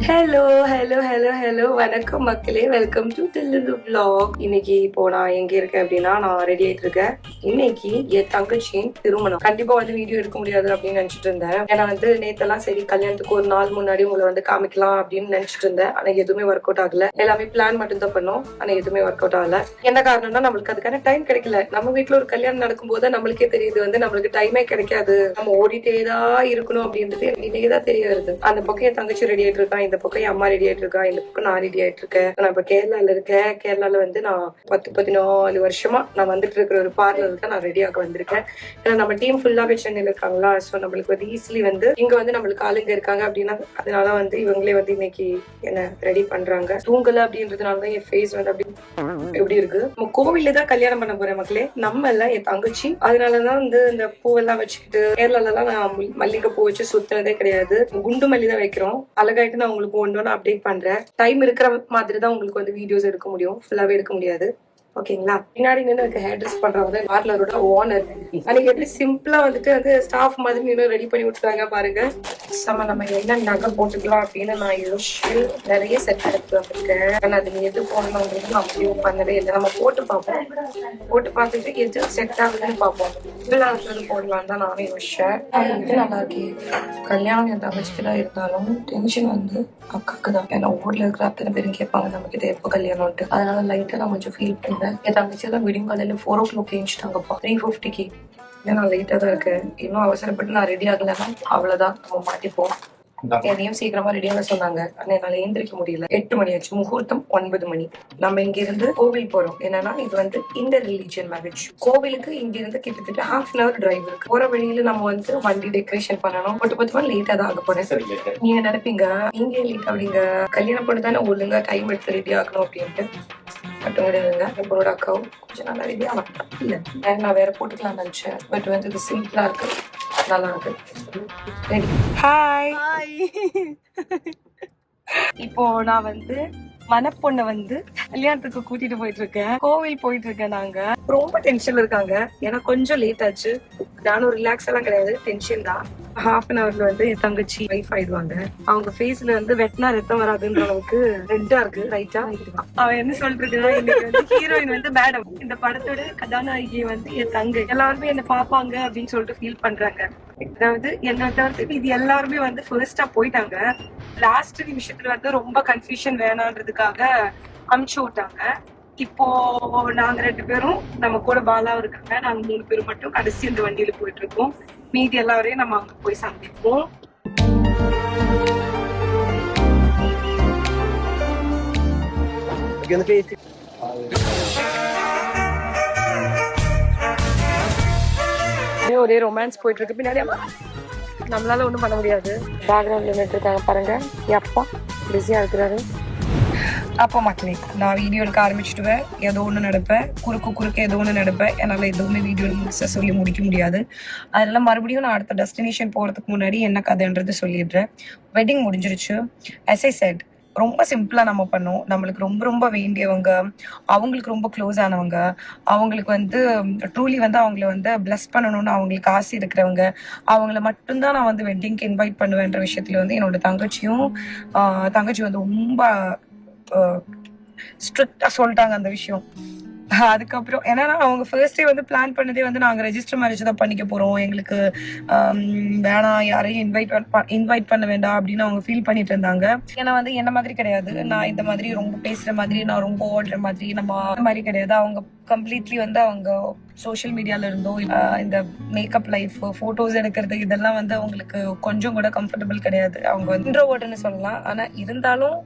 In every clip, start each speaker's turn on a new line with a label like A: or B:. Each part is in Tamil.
A: ஹலோ ஹலோ ஹலோ ஹலோ வணக்கம் மக்களே, வெல்கம் டு டில்லு vlog. இன்னைக்கு இப்போ நான் எங்க இருக்கேன் அப்படின்னா, நான் ரெடி ஆயிட்டு இருக்கேன். இன்னைக்கு என் தங்கச்சியின் திருமணம். கண்டிப்பா வந்து வீடியோ எடுக்க முடியாது அப்படின்னு நினைச்சிட்டு இருந்தேன். ஏன்னா வந்து நேத்தெல்லாம் சரி கல்யாணத்துக்கு ஒரு நாள் முன்னாடி உங்களை வந்து காமிக்கலாம் அப்படின்னு நினைச்சிட்டு இருந்தேன். ஆனா எதுவுமே ஒர்க் அவுட் ஆகல. எல்லாமே பிளான் மட்டும் தான் பண்ணோம். ஆனா எதுவுமே ஒர்க் அவுட் ஆகல. என்ன காரணம்னா நம்மளுக்கு அதுக்கான டைம் கிடைக்கல. நம்ம வீட்டுல ஒரு கல்யாணம் நடக்கும் போது நம்மளுக்கே தெரியுது வந்து நம்மளுக்கு டைமே கிடைக்காது. நம்ம ஓடிட்டே தான் இருக்கணும் அப்படின்றது இன்னைக்குதான் தெரிய வருது. அந்த பக்கம் என் தங்கச்சி ரெடி ஆயிட்டு இருக்கான், இந்த பக்கம் அம்மா ரெடி ஆயிட்டு இருக்கா, இந்த பக்கம் நான் ரெடி ஆயிட்டு இருக்கேன். நான் இப்ப கேரளால இருக்கேன். கேரளால வந்து நான் 10-14 வருஷமா நான் வந்துட்டு இருக்கிற ஒரு பார்லர் தான் நான் ரெடியாக வந்திருக்கேன். ஏன்னா நம்ம டீம் ஃபுல்லாவே சென்னையில இருக்காங்களா, சோ நம்மளுக்கு வந்து ஈஸிலி வந்து இங்க வந்து நம்மளுக்கு ஆளுங்க இருக்காங்க அப்படின்னா அதனால வந்து இவங்களே வந்து இன்னைக்கு என்ன ரெடி பண்றாங்க. தூங்கல அப்படின்றதுனாலதான் என் ஃபேஸ் வந்து அப்படி எப்படி இருக்கு. நம்ம கோவில்ல தான் கல்யாணம் பண்ண போறேன் மக்களே, நம்ம எல்லாம் என் தங்கச்சி. அதனாலதான் வந்து இந்த பூவெல்லாம் வச்சுக்கிட்டு கேரளால எல்லாம் நான் மல்லிகை பூ வச்சு சுத்தினதே கிடையாது. குண்டு மல்லி தான் வைக்கிறோம். அழகாயிட்டு நான் உங்களுக்கு ஒன்று அப்டேட் பண்றேன். டைம் இருக்கிற மாதிரி தான் உங்களுக்கு வந்து வீடியோஸ் எடுக்க முடியும், ஃபுல்லாவே எடுக்க முடியாது. ஓகேங்களா? பின்னாடி நின்று ஹேர் ட்ரெஸ் பண்றவங்க பார்லரோட ஓனர். அன்னைக்கு எப்படி சிம்பிளா வந்துட்டு வந்து ஸ்டாஃப் மாதிரி நின்று ரெடி பண்ணி விட்டுறாங்க பாருங்க. நம்ம என்ன நகை போட்டுக்கலாம் அப்படின்னு நான் யோசிச்சு நிறைய செட் எடுத்து வந்திருக்கேன். ஆனா அது எது போடணும் அப்படின்னு நான் முடிவு பண்ணவே இல்லை. நம்ம போட்டு பார்ப்போம், போட்டு பார்த்துட்டு எது செட் ஆகுதுன்னு பார்ப்போம். இதெல்லாம் இருக்கிறது போடலான்னு தான் நானே யோசிச்சேன். இது நல்லா இருக்கு. கல்யாணம் என் தங்கச்சிக்கு தான் இருந்தாலும் டென்ஷன் வந்து அக்காக்கு தான். ஏன்னா ஊர்ல இருக்கிற அத்தனை பேரும் கேட்பாங்க நம்ம கிட்ட எப்போ கல்யாணம்ட்டு. அதனால லைட்டா நான் கொஞ்சம் ஃபீல் பண்றேன். என் தங்கச்சி எல்லாம் விடியும் காலையில 4 o'clock எழுந்துட்டாங்கப்பா. 3:50க்கு. நான் லைட்டா தான் இருக்கேன். இன்னும் அவசரப்பட்டு நான் ரெடி ஆகலைன்னா அவ்வளவுதான், நம்ம மாட்டிப்போம். என்னையும் சீக்கிரமா ரெடியாக சொன்னாங்க. ஆனா என்னால எந்திரிக்க முடியல. 8 மணி ஆச்சு. முகூர்த்தம் 9 மணி. நம்ம இங்க இருந்து கோவில் போறோம். என்னன்னா இது வந்து இன்டர் ரிலீஜியன் மேரேஜ். கோவிலுக்கு இங்க இருந்து கிட்டத்தட்ட 1/2 hour டிரைவ் இருக்கு. போற வழியில நம்ம வந்து வண்டி டெக்கரேஷன் பண்ணணும். பத்து லேட்டா தான் ஆக போறேன். நீங்க நினைப்பீங்க நீங்க லேட் அப்படிங்க, கல்யாணம் பண்ணி தானே ஒழுங்கா டைம் எடுத்து ரெடி ஆகணும் அப்படின்ட்டு. மட்டும் கிடையாதுங்க. நம்மளோட அக்காவும் கொஞ்சம் நல்லா ரெடி ஆகலாம். இல்ல நான் வேற போட்டுக்கலாம் நினைச்சேன். பட் வந்து இது சிம்பிளா இருக்கு, நல்லா இருக்கு. ரெடி. ஹாய். இப்போ நான் வந்து மணப்பொண்ணை வந்து கல்யாணத்துக்கு கூட்டிட்டு போயிட்டு இருக்கேன். கோவில் போயிட்டு இருக்கேன். நாங்க ரொம்ப டென்ஷன்ல இருக்காங்க. ஏன்னா கொஞ்சம் லேட் ஆச்சு. நானும் ரிலாக்ஸ் எல்லாம் கிடையாது, டென்ஷன் தான். 1/2 hourல வந்து என் தங்கச்சி வைஃப் ஆயிடுவாங்க. அவங்க ஃபேஸ்ல வந்து வெட்டினா ரத்தம் வராதுன்ற அளவுக்கு ரெட்டா இருக்கு. ரைட்டா அவன் என்ன சொல்றதுன்னா, இன்னைக்கு வந்து ஹீரோயின் வந்து மேடம், இந்த படத்தோட கதாநாயகி வந்து என் தங்கை. எல்லாருமே என்ன பாப்பாங்க அப்படின்னு சொல்லிட்டு ஃபீல் பண்றாங்க. அதாவது என்ன தவிர்த்து இது எல்லாருமே வந்து ஃபர்ஸ்டா போயிட்டாங்க. லாஸ்ட் நிமிஷத்துல வந்து ரொம்ப கன்ஃபியூஷன் வேணான்றதுக்காக அமுச்சு விட்டாங்க. இப்போ நாங்க 2 பேரும், நம்ம கூட பாலாவும் இருக்காங்க, நாங்க 3 பேரும் மட்டும் கடைசி இந்த வண்டியில போயிட்டு இருக்கோம். மீதி எல்லாரையும் நம்ம அங்க போய் சந்திப்போம். ஒரே ரொமான்ஸ் போயிட்டு இருக்கு பின்னாடி. நம்மளால ஒண்ணும் பண்ண முடியாது. பேக்ரவுண்ட்ல நின்றுட்டு இருக்காங்க பாருங்க. எப்பா பிஸியா இருக்கிறாரு. அப்போ மக்களே, நான் வீடியோ எடுக்க ஆரம்பிச்சுடுவேன். ஏதோ ஒன்று நடப்பேன், குறுக்க ஏதோ ஒன்று நடப்பேன். என்னால் எதுவுமே வீடியோ சொல்லி முடிக்க முடியாது. அதனால மறுபடியும் நான் அடுத்த டெஸ்டினேஷன் போகிறதுக்கு முன்னாடி என்ன கதைன்றது சொல்லிடுறேன். வெட்டிங் முடிஞ்சிருச்சு. as I said, ரொம்ப சிம்பிளா நம்ம பண்ணோம். நம்மளுக்கு ரொம்ப ரொம்ப வேண்டியவங்க, அவங்களுக்கு ரொம்ப க்ளோஸ் ஆனவங்க, அவங்களுக்கு வந்து ட்ரூலி வந்து அவங்கள வந்து பிளஸ் பண்ணணும்னு அவங்களுக்கு ஆசை இருக்கிறவங்க, அவங்கள மட்டும்தான் நான் வந்து வெட்டிங்க்கு இன்வைட் பண்ணுவேன்ற விஷயத்துல வந்து என்னோட தங்கச்சி வந்து ரொம்ப ஸ்ட்ரிக்டா சொல்லிட்டாங்க அந்த விஷயம். அதுக்கப்புறம் ஏன்னா அவங்க ஃபர்ஸ்டே வந்து பிளான் பண்ணதே வந்து நாங்க ரெஜிஸ்டர் மேரேஜ் தான் பண்ணிக்க போறோம், எங்களுக்கு வேணாம், யாரையும் இன்வைட் பண்ண வேண்டாம் அப்படின்னு அவங்க ஃபீல் பண்ணிட்டு இருந்தாங்க. ஏன்னா வந்து என்ன மாதிரி கிடையாது, நான் இந்த மாதிரி ரொம்ப பேசுற மாதிரி, நான் ரொம்ப ஓடுற மாதிரி நம்ம மாதிரி கிடையாது. அவங்க கம்ப்ளீட்லி வந்து அவங்க சோஷியல் மீடியால இருந்தோ இந்த மேக்கப் லைஃப், போட்டோஸ் எடுக்கிறது, இதெல்லாம் வந்து அவங்களுக்கு கொஞ்சம் கூட கம்ஃபர்டபுள் கிடையாது. அவங்க வந்து இன்ட்ரோவர்ட்னு சொல்லலாம். ஆனா இருந்தாலும்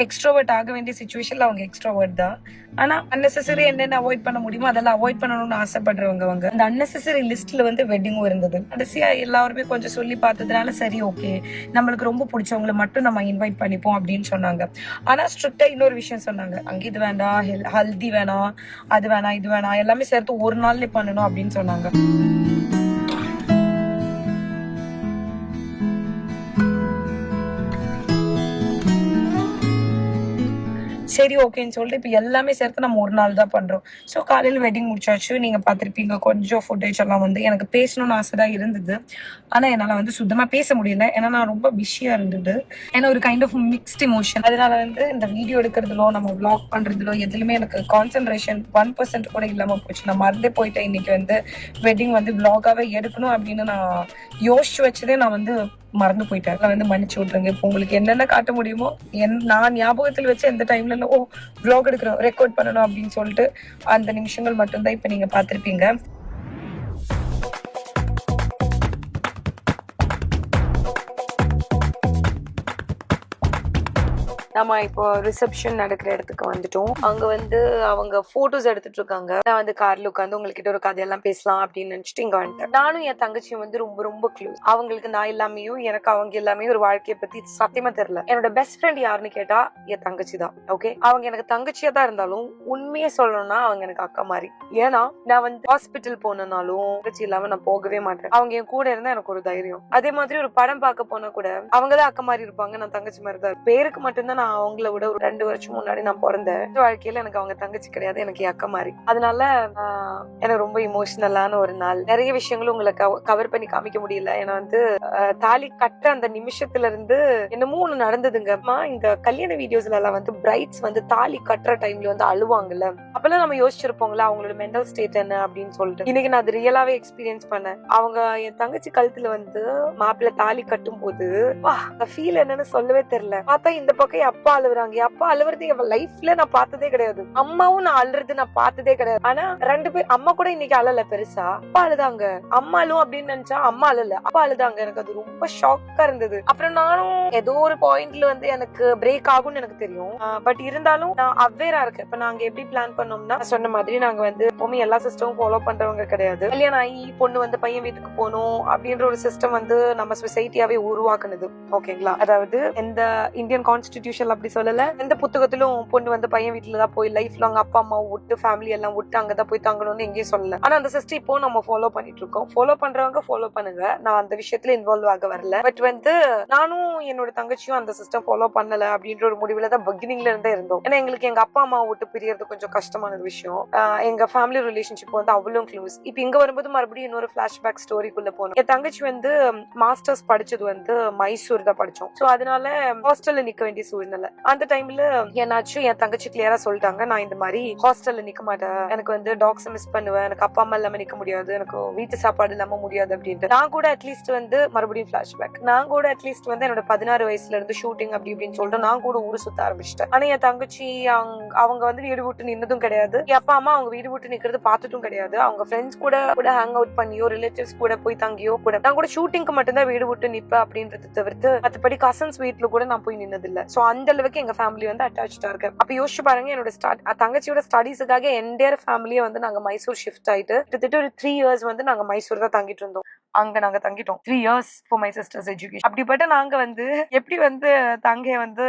A: எக்ஸ்ட்ரோவர்ட் ஆக வேண்டிய சிச்சுவேஷன்ல அவங்க எக்ஸ்ட்ரோவர்ட் தான். ஆனா அன்னெசரி என்னென்ன அவாய்ட் பண்ண முடியுமோ அதெல்லாம் அவாய்ட் பண்ணணும்னு ஆசைப்படுறவங்க. அவங்க அந்த அன்னெசரி லிஸ்ட்ல வந்து வெட்டிங்கும் இருந்தது. கடைசியா எல்லாருமே கொஞ்சம் சொல்லி பார்த்ததுனால சரி ஓகே, நம்மளுக்கு ரொம்ப பிடிச்சவங்களை மட்டும் நம்ம இன்வைட் பண்ணிப்போம் அப்படின்னு சொன்னாங்க. ஆனா ஸ்ட்ரிக்டா இன்னொரு விஷயம் சொன்னாங்க, அங்க இது வேண்டாம், ஹல்தி வேணாம், அது வேணாம், இது வேணாம், எல்லாமே சேர்த்து ஒரு நாள்ல பண்ணணும் அப்படின்னு சொன்னாங்க. சரி ஓகேன்னு சொல்லிட்டு இப்போ எல்லாமே சேர்த்து நம்ம ஒரு நாள் தான் பண்றோம். ஸோ காலையில் வெட்டிங் முடிச்சாச்சு. நீங்க பார்த்துருப்பீங்க கொஞ்சம் ஃபுட்டேஜ் எல்லாம் வந்து எனக்கு பேசணும்னு ஆசை தான் இருந்தது. ஆனா என்னால வந்து சுத்தமா பேச முடியல. ஏன்னா நான் ரொம்ப பிஸியா இருந்தது. ஏன்னா ஒரு கைண்ட் ஆஃப் மிக்ஸ்ட் இமோஷன். அதனால வந்து இந்த வீடியோ எடுக்கிறதுலோ நம்ம விளாக் பண்றதுலோ எதுலுமே எனக்கு கான்சென்ட்ரேஷன் 1% கூட இல்லாம போச்சு. நான் மறந்தே போயிட்டேன். இன்னைக்கு வந்து வெட்டிங் வந்து விளாகாவே எடுக்கணும் அப்படின்னு நான் யோசிச்சு வச்சதே நான் வந்து மறந்து போயிட்டேன். வந்து மன்னிச்சு விட்டுருங்க. இப்போ உங்களுக்கு என்னென்ன காட்ட முடியுமோ நான் ஞாபகத்தில் வச்சு எந்த டைம்ல விளாக் எடுக்கிறோம் ரெக்கார்ட் பண்ணணும் அப்படின்னு சொல்லிட்டு அந்த நிமிஷங்கள் மட்டும்தான் இப்ப நீங்க பார்த்திருப்பீங்க. நம்ம இப்போ ரிசப்ஷன் நடக்கிற இடத்துக்கு வந்துட்டோம். அங்க வந்து அவங்க போட்டோஸ் எடுத்துட்டு இருக்காங்க. நான் வந்து கார்ல உட்காந்து உங்ககிட்ட ஒரு கதையெல்லாம் பேசலாம் அப்படின்னு நினைச்சிட்டு இங்க வந்துட்டேன். நானும் என் தங்கச்சியும் வந்து ரொம்ப ரொம்ப க்ளோஸ். அவங்களுக்கு நான் எல்லாமையும் எனக்கு அவங்க எல்லாமே ஒரு வாழ்க்கையை பத்தி சத்தியமா தெரியல. என்னோட பெஸ்ட் ஃப்ரெண்ட் யாருன்னு கேட்டா என் தங்கச்சி தான். ஓகே, அவங்க எனக்கு தங்கச்சியா தான் இருந்தாலும் உண்மையே சொல்லணும்னா அவங்க எனக்கு அக்கா மாதிரி. ஏன்னா நான் வந்து ஹாஸ்பிட்டல் போனாலும் தங்கச்சி இல்லாம நான் போகவே மாட்டேன். அவங்க என் கூட இருந்தா எனக்கு ஒரு தைரியம். அதே மாதிரி ஒரு படம் பார்க்க போனா கூட அவங்கதான் அக்கா மாதிரி இருப்பாங்க, நான் தங்கச்சி மாதிரி தான். பேருக்கு மட்டும்தான் அவங்கள விட ஒரு 2 வருஷம் முன்னாடி நான் பிறந்தேன். வாழ்க்கையில எனக்கு அவங்க தங்கச்சி கிடையாது, எனக்கு அக்கா மாதிரி. அதனால எனக்கு ரொம்ப இமோஷனலான ஒரு நாள். நிறைய விஷயங்களும் உங்களை கவர் பண்ணி காமிக்க முடியல. ஏன்னா வந்து தாலி கட்டுற அந்த நிமிஷத்துல இருந்து என்னமோ ஒண்ணு நடந்ததுங்கம்மா. இந்த கல்யாண வீடியோஸ்ல எல்லாம் வந்து பிரைட்ஸ் வந்து தாலி கட்டுற டைம்ல வந்து அழுவாங்கல்ல, அப்பெல்லாம் நம்ம யோசிச்சிருப்போங்களா அவங்களோட மென்டல் ஸ்டேட் என்ன அப்படின்னு சொல்லிட்டு. இன்னைக்கு நான் அது ரியலாவே எக்ஸ்பீரியன்ஸ் பண்ணேன். அவங்க என் தங்கச்சி கழுத்துல வந்து மாப்பிள்ள தாலி கட்டும் போது ஃபீல் என்னன்னு சொல்லவே தெரியல. பார்த்தா இந்த பக்கம் அப்பா அழுவுறாங்க. அப்பா அழுவுறது என் லைஃப்ல நான் பார்த்ததே கிடையாது. அம்மாவும் நான் அழுறது நான் பார்த்ததே கிடையாது. ஆனா 2 பேர், அம்மா கூட இன்னைக்கு அழல பெருசா, அப்பா அழுதாங்க. அம்மாலும் அப்படின்னு நினைச்சா அம்மா அழல, அப்பா அழுதாங்க. எனக்கு அது ரொம்ப ஷாக்கா இருந்தது. அப்புறம் நானும் ஏதோ ஒரு பாயிண்ட்ல வந்து எனக்கு பிரேக் ஆகும்னு எனக்கு தெரியும். பட் இருந்தாலும் நான் அவேரா இருக்கேன். இப்ப நாங்க எப்படி பிளான் பண்ணோம்னா, சொன்ன மாதிரி நாங்க வந்து எப்பவுமே எல்லா சிஸ்டமும் ஃபாலோ பண்றவங்க கிடையாது. கல்யாணம் ஆகி பொண்ணு வந்து பையன் வீட்டுக்கு போகணும் அப்படின்ற ஒரு சிஸ்டம் வந்து நம்ம சொசைட்டியாவே உருவாக்குனது. ஓகேங்களா? அதாவது எந்த இந்தியன் கான்ஸ்டிடியூஷன் அப்படி சொல்லல, எந்த புத்தகத்திலும் பொண்ணு வந்து பையன் வீட்டுலதான் போய் லைஃப் லாங் அப்பா அம்மா விட்டு ஃபேமிலி எல்லாம் விட்டு அங்கதான் போய் தங்கணும்னு எங்கேயும் சொல்லல. ஆனா அந்த சிஸ்டம் இப்போ நம்ம ஃபாலோ பண்ணிட்டு இருக்கோம். ஃபாலோ பண்றவங்க ஃபாலோ பண்ணுங்க. நான் அந்த விஷயத்துல இன்வால்வ் ஆக வரல. பட் வந்து நானும் என்னோட தங்கச்சியும் அந்த சிஸ்டம் ஃபாலோ பண்ணல அப்படின்ற ஒரு முடிவுல தான் பிகினிங்ல இருந்தே இருந்தோம். ஏன்னா எங்களுக்கு எங்க அப்பா அம்மா விட்டு பிரியறது கொஞ்சம் கஷ்டமான விஷயம். எங்க ஃபேமிலி ரிலேஷன்ஷிப் வந்து அவ்வளவு க்ளோஸ். இப்ப இங்க வரும்போது மறுபடியும் இன்னொரு பிளாஷ்பேக் ஸ்டோரிக்குள்ள போனோம். என் தங்கச்சி வந்து மாஸ்டர்ஸ் படிச்சது வந்து மைசூர் தான் படிச்சோம். சோ அதனால ஹாஸ்டல்ல நிக்க வேண்டிய சூழ்நிலை. அந்த டைம்ல என்னாச்சும், என் தங்கச்சி கிளியரா சொல்லிட்டாங்க, நான் இந்த மாதிரி ஹாஸ்டல்ல நிக்க மாட்டேன், எனக்கு வந்து டாக்ஸ் மிஸ் பண்ணுவேன், எனக்கு அப்பா அம்மா இல்லாம நிக்க முடியாது, எனக்கு வீட்டு சாப்பாடு இல்லாம முடியாது அப்படின்ட்டு. நான் கூட அட்லீஸ்ட் வந்து மறுபடியும் பிளாஷ்பேக், நான் கூட அட்லீஸ்ட் வந்து என்னோட 16 வயசுல இருந்து ஷூட்டிங் அப்படி இப்படின்னு சொல்லிட்டு நான் கூட ஊரு சுத்த ஆரம்பிச்சிட்டேன். ஆனா என் தங்கச்சி அவங்க வந்து வீடு விட்டு நின்னதும் கிடையாது. என் அப்பா அம்மா அவங்க வீடு விட்டு நிக்கிறது பார்த்துட்டும் கிடையாது. அவங்க ஃப்ரெண்ட்ஸ் கூட ஹேங் அவுட் பண்ணியோ ரிலேட்டிவ்ஸ் கூட போய் தங்கியோ கூட, நான் கூட ஷூட்டிங்க்கு மட்டும்தான் வீடு விட்டு நிப்பேன் அப்படின்றது தவிர்த்து மற்றபடி கசன்ஸ் வீட்டுல கூட நான் போய் நின்னது இல்ல. சோ அந்த அளவுக்கு எங்க ஃபேமிலி வந்து அட்டாச்சா இருக்கு. அப்ப யோசிச்சு பாருங்க, என்னோட தங்கச்சியோட ஸ்டடீஸுக்காக என்டையர் ஃபேமிலியே வந்து நாங்க மைசூர் ஷிஃப்ட் ஆயிட்டு கிட்டத்தட்ட ஒரு 3 years வந்து நாங்க மைசூர் தான் தங்கிட்டு இருந்தோம். அங்க நாங்க தங்கிட்டோம் 3 years for my sister's education. அப்படிப்பட்ட நாங்க வந்து எப்படி வந்து தங்கைய வந்து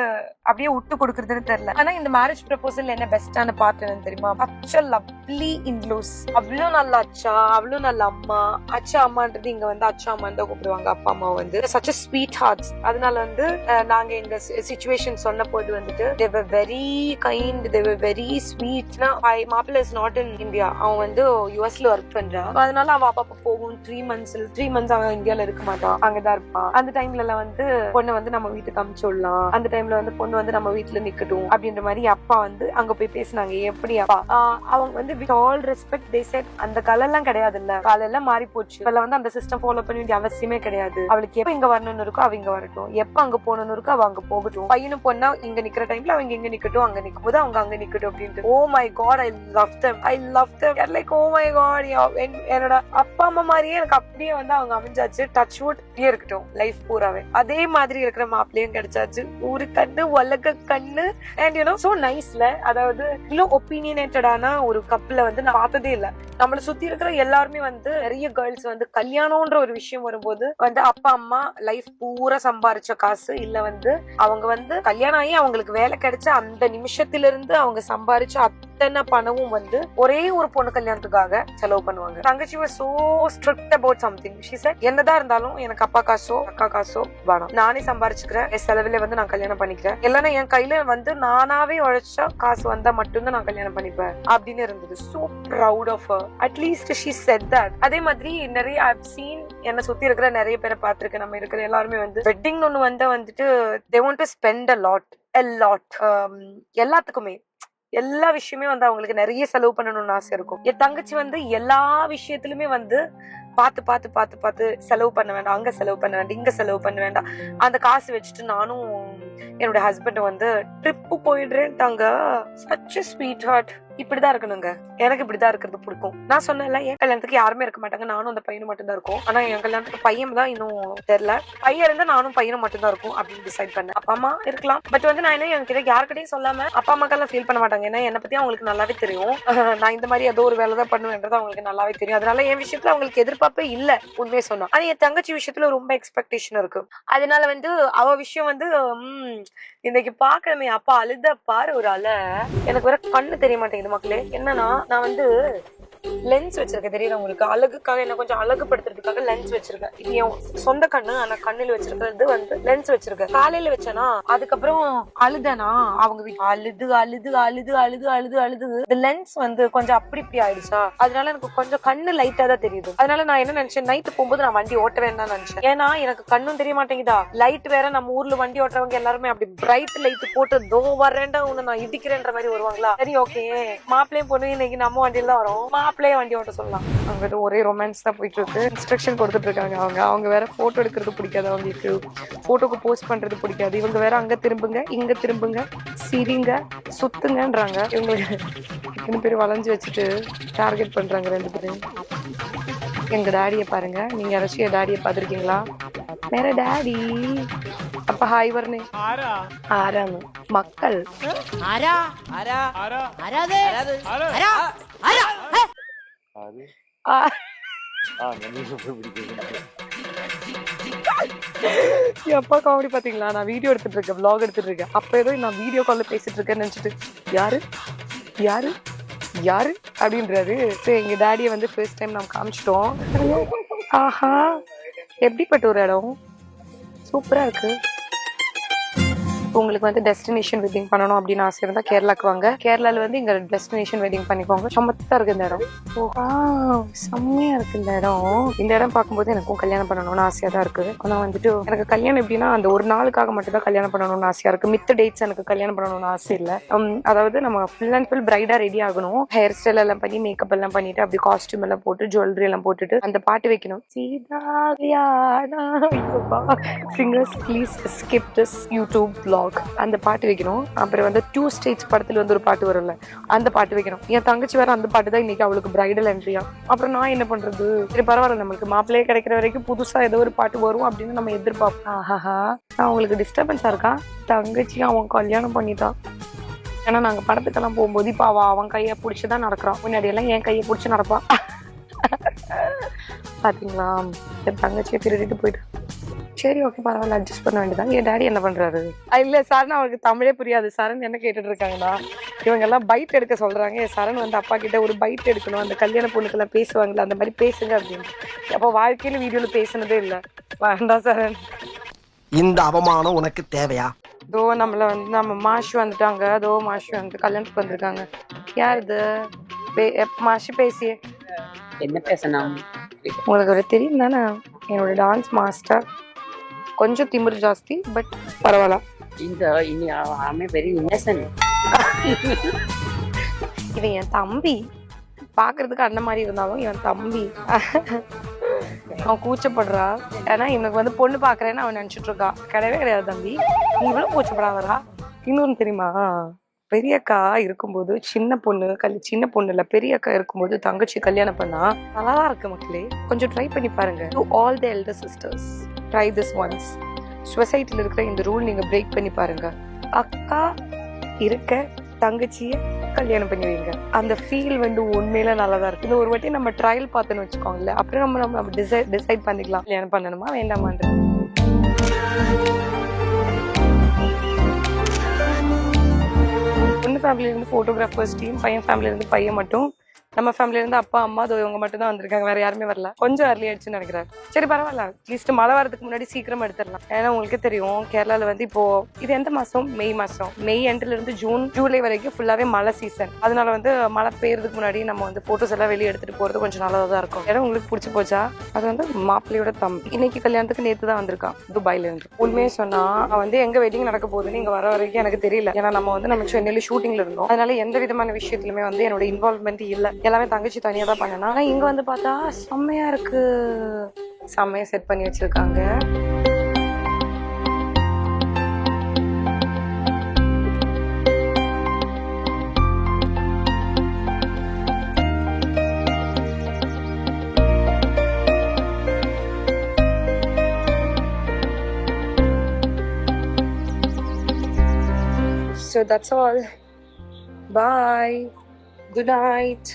A: அப்படியே விட்டு கொடுக்கறதுன்னு தெரியல. ஆனா இந்த மேரேஜ் ப்ரப்போசல் என்ன பெஸ்டான பார்ட் என்னன்னு தெரியுமா? அச்சா லவ்லி இன்லோஸ், அவ்வளவு நல்ல அச்சா, அவ்வளவு நல்ல அம்மா. அச்சா அம்மான்றது இங்க வந்து அச்சா அம்மான்னு தான் கூப்பிடுவாங்க. அப்பா அம்மா வந்து such a sweet hearts. அதனால வந்து நாங்க எங்க சிச்சுவேஷன் சொன்ன போது வந்துட்டு they were very kind, they were very sweet. My மாப்பிள்ளை is not in India, அவன் வந்து யுஎஸ்ல ஒர்க் பண்றான். அதனால அவ அப்பப்ப போகும். 3 months அவன் இந்தியால இருக்க மாட்டான், அங்கதான் இருப்பான். அந்த டைம்ல எல்லாம் வந்து பொண்ணை வந்து நம்ம வீட்டுக்கு அனுப்பிச்சு விடலாம், அந்த டைம்ல வந்து பொண்ணு வந்து நம்ம வீட்டுல நிக்கட்டும் அப்படின்ற மாதிரி அப்பா வந்து அங்க போய் பேசினாங்க. எப்படி அப்பா அவங்க வந்து with all respect they said, அந்த காலெல்லாம் கிடையாது இல்ல, காலெல்லாம் மாறி போச்சு. இப்ப வந்து அந்த சிஸ்டம் ஃபாலோ பண்ண வேண்டிய அவசியமே கிடையாது. அவளுக்கு எப்ப இங்க வரணும்னு இருக்கோ அவ இங்க வரட்டும், எப்ப அங்க போகணும்னு இருக்கோ அவ அங்க போகட்டும். பையனும் பொண்ணா இங்க நிக்கிற டைம்ல அவங்க இங்க நிக்கட்டும், அங்க நிக்கும் போது அவங்க அங்க நிக்கட்டும் அப்படின்ட்டு. Oh my god, I love them, I love them. Like oh my god, என்னோட அப்பா அம்மா மாதிரியே எனக்கு அப்படியே வந்து அவங்க அமைஞ்சாச்சு. டச் வுட் இருக்கட்டும் லைஃப் பூராவே. அதே மாதிரி இருக்கிற மாப்பிள்ளையும் கிடைச்சாச்சு. ஒரு கண்ணு உலக கண்ணு. அண்ட் யூனோ சோ நைஸ்ல. அதாவது இவ்வளவு ஒப்பீனியனேட்டடான ஒரு கப்பல வந்து நான் பார்த்ததே இல்ல. நம்மள சுத்தி இருக்கிற எல்லாருமே வந்து நிறைய கேர்ள்ஸ் வந்து கல்யாணம்ன்ற ஒரு விஷயம் வரும்போது வந்து அப்பா அம்மா லைஃப் பூரா சம்பாரிச்ச காசு இல்ல வந்து அவங்க வந்து கல்யாணம் ஆகி அவங்களுக்கு வேலை கிடைச்ச அந்த நிமிஷத்துல இருந்து அவங்க சம்பாரிச்ச அத்தனை பணமும் வந்து ஒரே ஒரு பொண்ணு கல்யாணத்துக்காக செலவு பண்ணுவாங்க. தங்கச்சி was so strict about something. She said என்னதான் இருந்தாலும் எனக்கு அப்பா காசோ அக்கா காசோ வேணாம், நானே சம்பாரிச்சுக்கிறேன், என் செலவுல வந்து நான் கல்யாணம் பண்ணிக்கிறேன், இல்லைன்னா என் கையில வந்து நானாவே உழைச்சா காசு வந்தா மட்டும்தான் நான் கல்யாணம் பண்ணிப்பேன் அப்படின்னு இருந்தது. So proud of her. At least she said that. அதே மாதிரி நிறைய I've seen, என்ன சுத்தி இருக்கிற நிறைய பேரை பார்த்திருக்கேன். நம்ம இருக்கிற எல்லாருமே வந்து வெட்டிங் ஒண்ணு வந்துட்டு they want to spend a lot. எல்லாத்துக்குமே எல்லா விஷயமே வந்து அவங்களுக்கு நிறைய செலவு பண்ணணும்னு ஆசை இருக்கும். என் தங்கச்சி வந்து எல்லா விஷயத்திலுமே வந்து பார்த்து பார்த்து பார்த்து பார்த்து செலவு பண்ண வேண்டாம், அங்க செலவு பண்ண வேண்டாம், இங்க செலவு பண்ண வேண்டாம், அந்த காசு வச்சுட்டு நானும் என்னோட ஹஸ்பண்ட் வந்து ட்ரிப்பு போயிடுறேன்ட்டாங்க. Such sweetheart. இப்படிதான் இருக்கணுங்க, எனக்கு இப்படிதான் இருக்கிறது பிடிக்கும். நான் சொன்னேன்ல, என் கல்யாணத்துக்கு யாருமே இருக்க மாட்டாங்க, நானும் அந்த பையனும் மட்டும் தான் இருக்கும். ஆனா என் கல்யாணத்துக்கு பையன் தான் இன்னும் தெரியல, பையன் இருந்தா நானும் பையனும் மட்டும் தான் இருக்கும் அப்படின்னு டிசைட் பண்ணேன். அப்பா அம்மா இருக்கலாம், பட் வந்து நான் என்ன என்கிட்ட யாருக்கிட்டையும் சொல்லாம அப்பா அம்மாக்கெல்லாம் ஃபீல் பண்ண மாட்டாங்க. ஏன்னா என்னை பத்தி அவங்களுக்கு நல்லாவே தெரியும், நான் இந்த மாதிரி ஏதோ ஒரு வேலை தான் பண்ணுவேன்றது அவங்களுக்கு நல்லாவே தெரியும். அதனால என் விஷயத்துல அவங்களுக்கு எதிர்பார்ப்பே இல்ல உண்மையை சொன்னா. ஆனா என் தங்கச்சி விஷயத்துல ரொம்ப எக்ஸ்பெக்டேஷன் இருக்கு. அதனால வந்து அவ விஷயம் வந்து இன்னைக்கு பாக்கணுமே, அப்பா அழுத பாரு ஒரு அலை. எனக்கு வேற கண்ணு தெரிய மாட்டேங்குது மக்களே. என்னன்னா நான் வந்து லென்ஸ் வச்சிருக்கேன், தெரியல உங்களுக்கு, அழகுக்காக என்ன கொஞ்சம் அழகுபடுத்துறதுக்காக லென்ஸ் வச்சிருக்கேன். இது என் சொந்த கண்ணு, ஆனா கண்ணில் வச்சிருக்கிறது வந்து லென்ஸ் வச்சிருக்கேன். காலையில வச்சேனா, அதுக்கப்புறம் அழுதனா, அவங்க அழுது அழுது அழுது அழுது அழுது அழுது இந்த லென்ஸ் வந்து கொஞ்சம் அப்படி இப்படி ஆயிடுச்சா, அதனால எனக்கு கொஞ்சம் கண்ணு லைட்டா தான் தெரியுது. அதனால நான் என்ன நினைச்சேன், நைட்டு போகும்போது நான் வண்டி ஓட்ட வேண்டாம் நினைச்சேன். ஏன்னா எனக்கு கண்ணும் தெரிய மாட்டேங்குதா, லைட் வேற. நம்ம ஊர்ல வண்டி ஓட்டுறவங்க எல்லாருமே அப்படி பிரைட் லைட் போட்டு தோ வரேன்டா உன்னை நான் இடிக்கிறேன்ற மாதிரி வருவாங்களா. சரி ஓகே, மாப்பிள்ளையும் பொண்ணு இன்னைக்கு நம்ம வண்டியில தான் வரும், மாப்பிள்ளைய வண்டி ஓட்ட சொல்லலாம். அவங்க ஒரே ரொமான்ஸ் தான் போயிட்டு இருக்கு. இன்ஸ்ட்ரக்ஷன் கொடுத்துட்டு இருக்காங்க. அவங்க வேற போட்டோ எடுக்கிறது பிடிக்காது, அவங்களுக்கு போட்டோக்கு போஸ்ட் பண்றது பிடிக்காது. இவங்க வேற அங்க திரும்புங்க இங்க திரும்புங்க சிரிங்க சுத்துங்கன்றாங்க. இவங்களுக்கு இத்தனை பேர் வளைஞ்சு வச்சுட்டு டார்கெட் பண்றாங்க ரெண்டு பேரும். எங்க டாடியை பாருங்க, நீங்க யாராச்சும் என் டாடியை பாத்திருக்கீங்களா? மேர டாடி அப்ப ஹாய் வர்ணே ஆராம் மக்கள் அப்பா காமெடி பாத்தீங்களா? நான் வீடியோ எடுத்துட்டு இருக்கேன், vlog எடுத்துட்டு இருக்கேன். அப்ப ஏதோ நான் வீடியோ கால்ல பேசிட்டு இருக்கேன்னு நினைச்சிட்டு யாரு யாரு யாரு அப்படின்றாரு. சரி, எங்க டாடியை வந்து ஃபர்ஸ்ட் டைம் நாம் காமிச்சிட்டோம். ஆஹா, எப்படிப்பட்ட ஒரு இடம், சூப்பரா இருக்கு. உங்களுக்கு வந்து டெஸ்டினேஷன் வெட்டிங் பண்ணணும் அப்படின்னு ஆசை இருந்தா கேரளாக்கு வாங்க. கேரளால வந்து இங்க டெஸ்டினேஷன் வெட்டிங் பண்ணிக்கோங்க. சமத்தா இருக்கு இந்த இடம், செம்மையா இருக்கு இந்த இடம். இந்த இடம் பார்க்கும்போது எனக்கும் கல்யாணம் பண்ணணும்னு ஆசையா தான் இருக்கு. ஆனா வந்துட்டு எனக்கு கல்யாணம் எப்படின்னா அந்த ஒரு நாளுக்காக மட்டும் தான் கல்யாணம் பண்ணணும்னு ஆசையா இருக்கு. மித்த டேட்ஸ் எனக்கு கல்யாணம் பண்ணணும்னு ஆசை இல்ல. அதாவது நம்ம ஃபுல் அண்ட் ஃபுல் பிரைடா ரெடி ஆகணும், ஹேர் ஸ்டைல் எல்லாம் பண்ணி மேக்கப் எல்லாம் பண்ணிட்டு அப்படி காஸ்டியூம் எல்லாம் போட்டு ஜுவல்லரி எல்லாம் போட்டுட்டு அந்த பாட்டு வைக்கணும். Singers please skip this YouTube vlog. அந்த பாட்டு வைக்கணும். அப்புறம் வந்து 2 ஸ்டேட்ஸ் படத்துல வந்து ஒரு பாட்டு வரும்ல, அந்த பாட்டு வைக்கணும். என் தங்கச்சி வேற அந்த பாட்டு தான் இன்னைக்கு அவளுக்கு பிரைடல் என்ட்ரியா. அப்புறம் நான் என்ன பண்றது? சரி பரவாயில்ல, நம்மளுக்கு மாப்பிள்ளையே கிடைக்கிற வரைக்கும் புதுசா ஏதோ ஒரு பாட்டு வரும் அப்படின்னு நம்ம எதிர்பார்ப்போம். ஆஹா, நான் உங்களுக்கு டிஸ்டர்பன்ஸா இருக்கா? தங்கச்சி அவன் கல்யாணம் பண்ணிட்டான். ஏன்னா நாங்க படத்துக்கெல்லாம் போகும்போது இப்ப அவன் கையை பிடிச்சுதான் நடக்கிறான். முன்னாடி எல்லாம் என் கையை பிடிச்சு நடப்பான். பாத்தீங்களா, என் தங்கச்சியை திருடிட்டு போயிட்டு. சரி ஓகே பரவாயில்ல, அட்ஜஸ்ட் பண்ண வேண்டியதான். என் டாடி என்ன பண்றாரு? இல்ல சரண், அவருக்கு தமிழே புரியாது. சரண் என்ன கேட்டுட்டு இருக்காங்கன்னா, இவங்க எல்லாம் பைட் எடுக்க சொல்றாங்க. சரண் வந்து அப்பா கிட்ட ஒரு பைட் எடுக்கணும், அந்த கல்யாண பொண்ணுக்கெல்லாம் பேசுவாங்கல்ல அந்த மாதிரி பேசுங்க அப்படின்னு. அப்போ வாழ்க்கையில வீடியோல பேசுனதே இல்ல. வேண்டாம் சரண்,
B: இந்த அவமானம் உனக்கு தேவையா?
A: தோ நம்மள வந்து நம்ம மாஷி வந்துட்டாங்க. அதோ மாஷி வந்து கல்யாணத்துக்கு வந்திருக்காங்க. யார் இது? மாஷி பேசியே
C: என்ன பேசணும்?
A: உங்களுக்கு ஒரு தெரியும் தானே, என்னோட டான்ஸ் மாஸ்டர். கொஞ்சம் திமிரு ஜாஸ்தி, பட் பரவாயில்ல.
C: Very Innocent.
A: இவன் என் தம்பி, பாக்குறதுக்கு அந்த மாதிரி இருந்தாலும் இவன் தம்பி. அவன் கூச்சப்படுறா, ஏன்னா இவனுக்கு வந்து பொண்ணு பாக்குறேன்னு அவன் நினைச்சிட்டு இருக்கா. கிடையவே கிடையாது தம்பி, நீ இவ்வளவு கூச்சப்படாதரா. இன்னொன்னு தெரியுமா, பெரிய அக்கா இருக்கும்போது சின்ன பொண்ணு இல்ல, பெரிய அக்கா இருக்கும்போது தங்கச்சி கல்யாணம் பண்ணா நல்லாதான் இருக்கு மக்களே. கொஞ்சம் ட்ரை பண்ணி பாருங்க. To all the elder sisters, try this once. சொசைட்டில இருக்கிற இந்த ரூல் நீங்க பிரேக் பண்ணி பாருங்க. அக்கா இருக்க தங்கச்சிய கல்யாணம் பண்ணி வைங்க. அந்த ஃபீல் வந்து உண்மையில நல்லாதான் இருக்கு. இந்த ஒரு வாட்டி நம்ம ட்ரையல் பார்த்தோன்னு வச்சுக்கோங்களேன், அப்புறம் நம்ம டிசைட் பண்ணிக்கலாம் கல்யாணம் பண்ணணுமா வேண்டாமான்னு. ஃபேமிலில இருந்து போட்டோகிராஃபர்ஸ் டீம், பையன் ஃபேமிலில இருந்து பையன் மட்டும், நம்ம ஃபேமிலில இருந்து அப்பா அம்மா இவங்க மட்டும் தான் வந்திருக்காங்க. வேற யாருமே வரல. கொஞ்சம் அர்லி ஆயிடுச்சுன்னு நினைக்கிறேன். சரி பரவாயில்ல, அட்லீஸ்ட் மழை வரதுக்கு முன்னாடி சீக்கிரம் எடுத்துடலாம். ஏன்னா உங்களுக்கு தெரியும் கேரளால வந்து இப்போ இது எந்த மாசம், மெய் மாசம், மெய் எண்ட்ல இருந்து ஜூன் ஜூலை வரைக்கும் ஃபுல்லாவே மழை சீசன். அதனால வந்து மழை பெய்யறதுக்கு முன்னாடி நம்ம வந்து போட்டோஸ் எல்லாம் வெளியே எடுத்துட்டு போறது கொஞ்சம் நல்லதா தான் இருக்கும். ஏன்னா உங்களுக்கு பிடிச்சி போச்சா? அது வந்து மாப்பிள்ளையோட தம்பி இன்னைக்கு கல்யாணத்துக்கு நேத்து தான் வந்திருக்கான் துபாயில இருந்து. உண்மையே சொன்னா அவன் வந்து எங்க வெட்டிங் நடக்க போகுதுன்னு இங்க வர வரைக்கும் எனக்கு தெரியல. ஏன்னா நம்ம சென்னையில ஷூட்டிங்ல இருந்தோம். அதனால எந்த விதமான விஷயத்திலுமே வந்து என்னோட இன்வால்வ்மெண்ட் இல்ல. எல்லாமே தங்கச்சி தனியா தான் பண்ணனா. ஆனா இங்க வந்து பார்த்தா செம்மையா இருக்கு. செம்மையா செட் பண்ணி வச்சிருக்காங்க. So that's all. Bye. Good night.